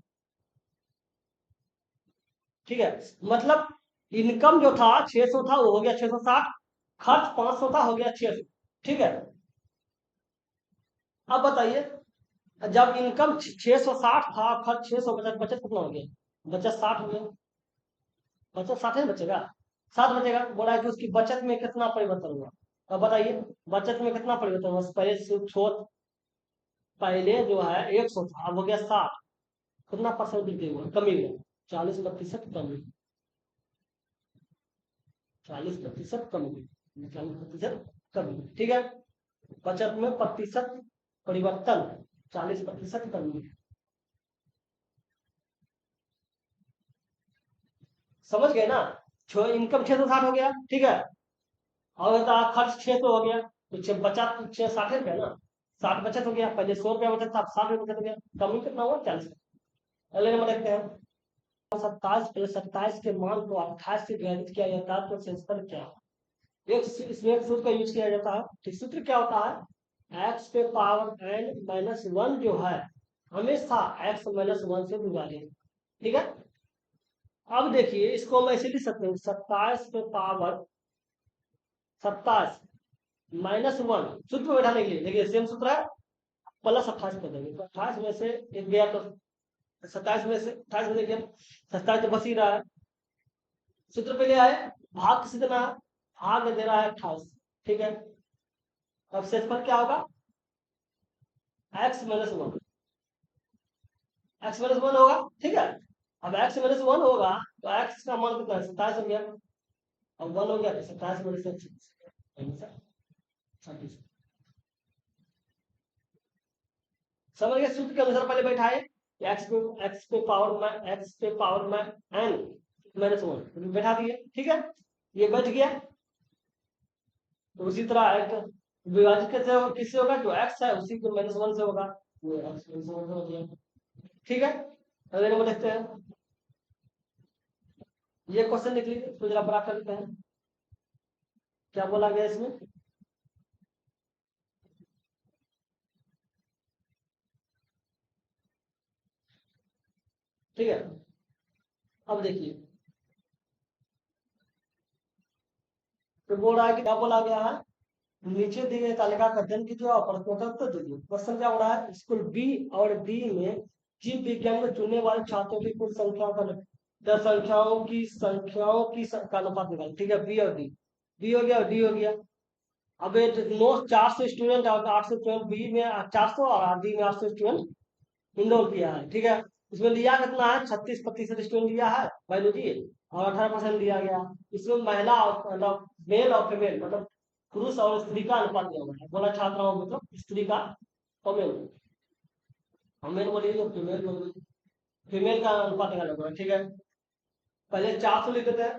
ठीक है, मतलब इनकम जो था 600 था, वो हो गया 660, खर्च 500 था, हो गया 600, ठीक है। अब बताइए, जब इनकम 660 था, खर्च 600, बचत बचत कितना हो गया, बचत 60 हो गया, बचत 60 ही बचेगा, 60 बचेगा, बोला है कि उसकी बचत में कितना परिवर्तन हुआ, अब बताइए बचत में कितना परिवर्तन हुआ, पहले छोट, पहले जो है 100 था, अब हो गया 60, कितना परसेंट वृद्धि हुआ, कमी हुआ, 40% कमी, 40% कमी, 40% कमी, ठीक है, बचत में प्रतिशत परिवर्तन 40% कमी, समझ गए ना, इनकम 660 हो गया, ठीक है, और खर्च 600 हो गया, तो बचत 660 रुपया ना, 60 बचत हो गया, पहले 100 रुपया बचत था, 60 रुपया बचत हो गया, कमी कितना हुआ, 40। अगले नंबर देखते हैं, 27 के मान को 28 से विभाजित किया जाता है, तो सेंसर क्या है, इसमें एक सूत्र का यूज किया जाता है, तो सूत्र क्या होता है, एक्स पे पावर एन माइनस 1 जो है, हमेशा एक्स माइनस 1 से विभाजित, ठीक है। अब देखिए, इसको हम ऐसे लिख सकते हैं, 27 पे पावर 27 -1 सूत्र में बैठाने के लिए, देखिए सेम सूत्र है, प्लस 28 कर देंगे, तो 28 में से एक गया, तो 27 में से 28 में से गया, 27 तो बच ही रहा है, सूत्र पे ले आए, भाग किसी देना है, भाग दे रहा है 28, ठीक है, अब शेषफल क्या होगा, x-1, x-1 होगा, ठीक है, अब x-1 होगा, तो x का मान कितना है, 27 हो गया, अब 1 हो गया, तो 27 में से 26, समझ गए, सूत्र के अनुसार पहले बैठाए, एक्स पे पावर में एन माइनस वन बैठा दिए, ठीक है, ये बैठ गया। तो उसी तरह एक विभाजित कैसे होगा, किससे होगा, जो एक्स है उसी के माइनस वन से होगा, वो एक्स माइनस वन हो गया, ठीक है। अगले नंबर देखते हैं, ये क्वेश्चन लिख लीजिए, तो जरा बड़ा करते हैं, क्या बोला गया इसमें। ठीक है, अब देखिए, तो बोल रहा है कि क्या बोला गया है, नीचे दी गई तालिका का अध्ययन कीजिए और प्रश्नों का उत्तर दीजिए। क्वेश्चन क्या हो रहा है, स्कूल बी और डी में जीव विज्ञान में चुनने वाले छात्रों की कुल संख्या का संख्याओं की का अनुपात निकाल, ठीक है, बी और डी, बी हो गया और डी हो गया। अब ये नो 400 स्टूडेंट और 800 स्टूडेंट, बी में 400 और डी में 800 स्टूडेंट इनरोल किया है, ठीक है। इसमें लिया कितना है, 36% स्टूडेंट लिया है बायोलॉजी और 18% लिया गया। इसमें महिला मतलब मेल और फीमेल मतलब पुरुष और स्त्री का अनुपात दिया हुआ है, बोला छात्राओं मतलब स्त्री का और मेल, और मेल बोलिए जो फीमेल बोलिए, फीमेल का अनुपात निकाला हुआ है, ठीक है। पहले 400 लिख देते हैं,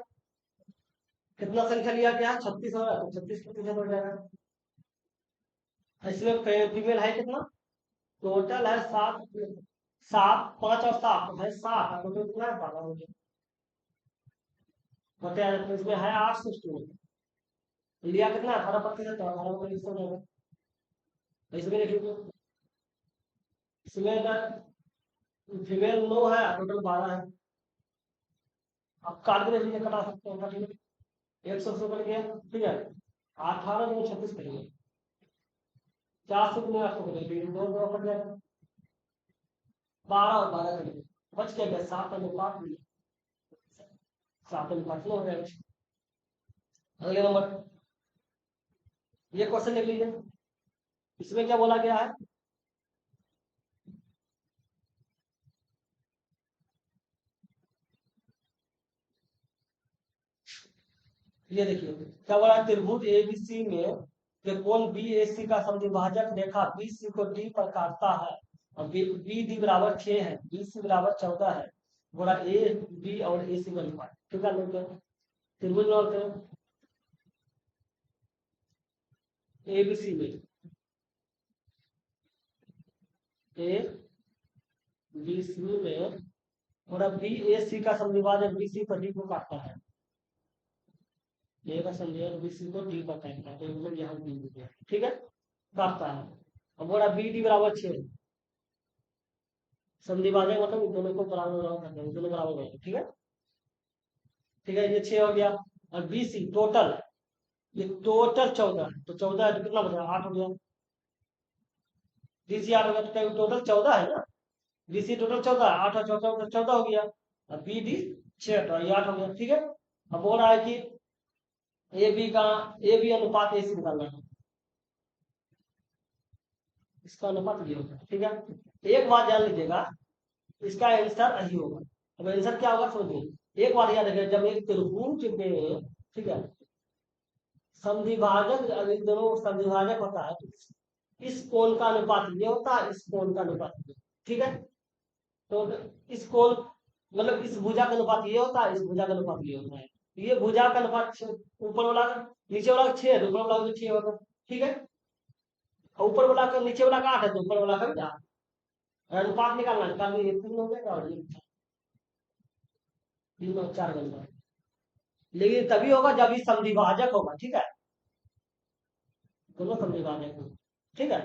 कितना संख्या लिया गया है, 36 हो रहा है, तो 36% हो जाएगा। इसमें फीमेल है कितना, टोटल है 7, 7 5 और 7 है 7, तो कितना है 12 हो गया, बताया। तो इसमें है 800 स्टूडेंट, लिया कितना 18%, तो 18% हो जाएगा। तो इसमें लिख लीजिए, इसमें फीमेल 9 है, टोटल 12 है। आप काट के देख लीजिए, कटा सकते हैं, काट लीजिए, 100 से बन गया, ठीक है। 18 में 36 करेंगे, 400 में 800 करेंगे, दो दो कट जाएगा, 12 और 12 करेंगे, बच क्या गया 7 अनुपात 7 अनुपात हो जाएगा। अगले नंबर, ये क्वेश्चन लिख लीजिए, इसमें क्या बोला गया है, ये देखिए क्या बोला है, त्रिभुज एबीसी में त्रिकोण बी ए सी का समद्विभाजक रेखा बी सी को डी पर काटता है और बी डी बराबर 6 है, बी सी बराबर 14 है, बोला ए बी और ए सी का अनुपात, ठीक है। लोग त्रिभुज में एबीसी में ए बी सी में बोला बी ए सी का समद्विभाजक बी सी पर डी को काटता है, ए का समद्विभाजक बी सी को डी पर काटता है, तो मतलब यहाँ डी हो गया, ठीक है, काटता है। अब बोला बी डी बराबर 6, समद्विभाजक मतलब इन दोनों को बराबर बराबर करते हैं, दोनों बराबर बराबर, ठीक है, ठीक है, ये 6 हो गया। और बी सी टोटल, ये टोटल 14 है, तो 14 है तो कितना बचा 8 हो गया, बी सी 8 हो गया, तो टोटल 14 है ना, बी सी टोटल 14 है, 8 और 14 14 हो गया, और बी डी 6 तो ये 8 हो गया, ठीक है। अब बोल रहा है कि ए बी का ए बी अनुपात ए सी निकालना है, इसका अनुपात ये होगा, ठीक है। एक बात जान लीजिएगा, इसका आंसर यही होगा। अब आंसर क्या होगा समझिए, एक बात याद रखिए, जब एक त्रिभुज में, ठीक है, समद्विभाजक अगर दोनों समद्विभाजक होता है तो इस कोण का अनुपात ये होता है, इस कोण का अनुपात ये, ठीक है। तो इस कोण मतलब इस भुजा का अनुपात ये होता है, इस भुजा का अनुपात ये होता है, ये भुजा का अनुपात ऊपर वाला नीचे वाला 6 है, ऊपर वाला 6 होगा, ठीक है। ऊपर वाला का नीचे वाला का 8 है, तो ऊपर वाला का भी 8, अनुपात निकालना निकाल ये 3 हो जाएगा और ये 3 और 4 का अनुपात, लेकिन तभी होगा जब ये समद्विभाजक होगा, ठीक है, दोनों समद्विभाजक होगा, ठीक है,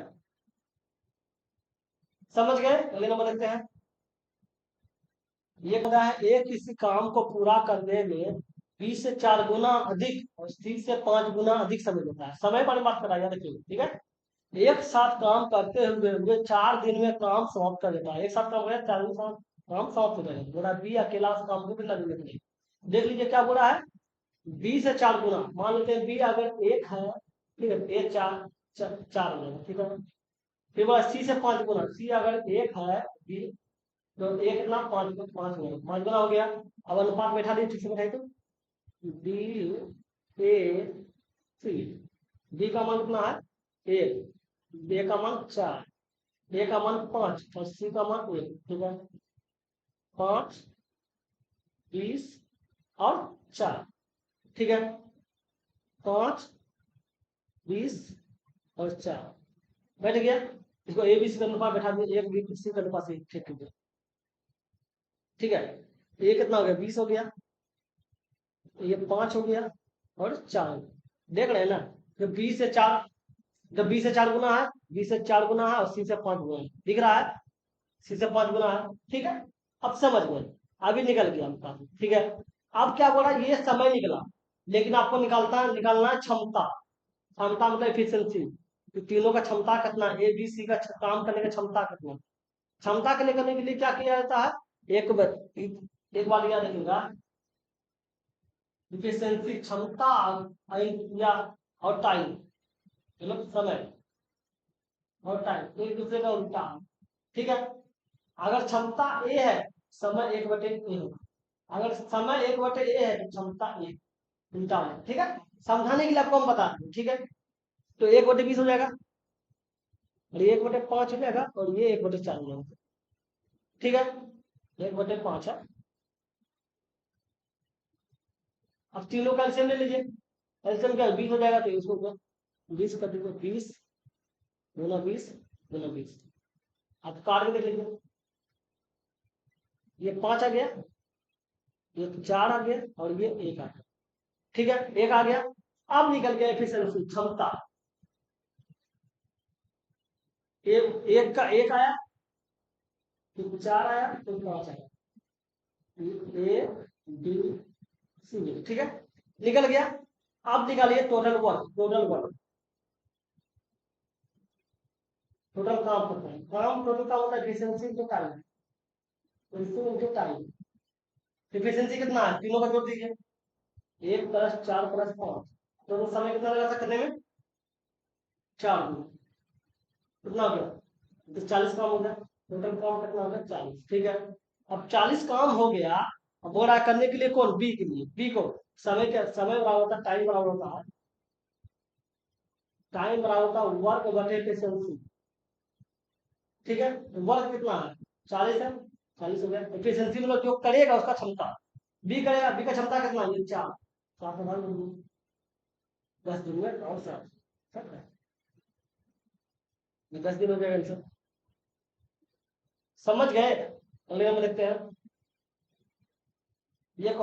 समझ गए। अगले नंबर देखते हैं, ये कहता है एक किसी काम को पूरा करने में 20 से 4 गुना अधिक और 30 से 5 गुना अधिक समय लेता है, समय पर बात कराया देखिए, ठीक है। एक साथ काम करते हुए वे 4 दिन में काम समाप्त कर देता है, एक साथ काम करे 4 दिन में काम समाप्त हो जाएगा, बोला बी अकेला उस काम को कितना दिन में करेगा। देख लीजिए क्या बोला है, 20 से 4 गुना, मान लेते हैं बी अगर 1 है, ठीक है, ए 4 4 हो जाएगा, ठीक है। फिर बोला सी से 5 गुना, सी अगर 1 है बी, तो एक कितना 5 गुना, 5 गुना हो गया। अब अनुपात बैठा दिए, ठीक से बैठाई, तो बी ए सी, बी का मान कितना है 1, बी का मान 4, ए का मान 5 और सी का मान 1, ठीक है। 5, 20 और 4, ठीक है। 5, 20 और 4 बैठ गया। इसको ए बी सी का अनुपात बैठा दिया, एक बी सी का अनुपात से ठीक है, ठीक है। ये कितना हो गया, 20 हो गया, ये 5 हो गया और 4। देख रहे हैं ना, जब 20 से 4, जब 20 से 4 गुना है, 20 से 4 गुना है और सी से 5 गुना है, दिख रहा है, सी से 5 गुना है, ठीक है। अब समझ गए, अभी निकल गया आपका, ठीक है। अब क्या बोला, ये समय निकला, लेकिन आपको निकालना है क्षमता। क्षमता मतलब एफिशिएंसी, तो तीनों का क्षमता कितना, ए बी सी का काम करने का क्षमता कितना। क्षमता के लिए करने के लिए क्या किया जाता है, एक बार याद रखिएगा, एफिशिएंसी क्षमता या और टाइम, मतलब समय और टाइम एक दूसरे का उल्टा, ठीक है। अगर क्षमता ए है, समय 1/a होगा। अगर समय 1/a है तो क्षमता ए उल्टा है, ठीक है। समझाने के लिए आपको हम बता दें, ठीक है। तो 1/20 हो जाएगा और ये 1/5 हो जाएगा और ये 1/4 हो जाएगा, ठीक है। 1/5 है। अब तीनों का एलसीएम ले लीजिए, एलसीएम क्या 20 हो जाएगा, तो इसको 20 कर दीजिए, 20 गुना 20 गुना 20। अब काट के देख लीजिए, ये 5 आ गया, ये 4 आ गया और ये 1 आ गया, ठीक है। 1 आ गया। अब निकल गया एफिशिएंसी क्षमता, एक का 1 आया, फिर 4 आया, फिर 5 आया, ए बी सी, ठीक है, निकल गया। अब निकालिए total work, total work, total काम करता है, काम टोटल का होता है efficiency into time, into time. Efficiency कितना है, तीनों का जोड़ दीजिए, 1 + 4 + 5, तो समय कितना लगा था करने में, 4 दिन, कितना हो गया, तो 40 काम हो गया। टोटल काम कितना हो गया, 40, ठीक है। अब 40 काम हो गया। अब बोल रहा है करने के लिए कौन, बी के लिए, बी को समय के, समय बराबर होता है टाइम बराबर होता है, टाइम बराबर होता है वर्क बटे एफिशिएंसी, ठीक है। वर्क कितना है, 40 है, 40 हो गया। एफिशिएंसी मतलब जो करेगा उसका क्षमता, बी करेगा, बी का क्षमता कितना है, ये 4, 7 हज़ार 10 दिन में और 7, 10 दिन हो जाएगा आंसर। समझ गए, अगले नंबर देखते हैं।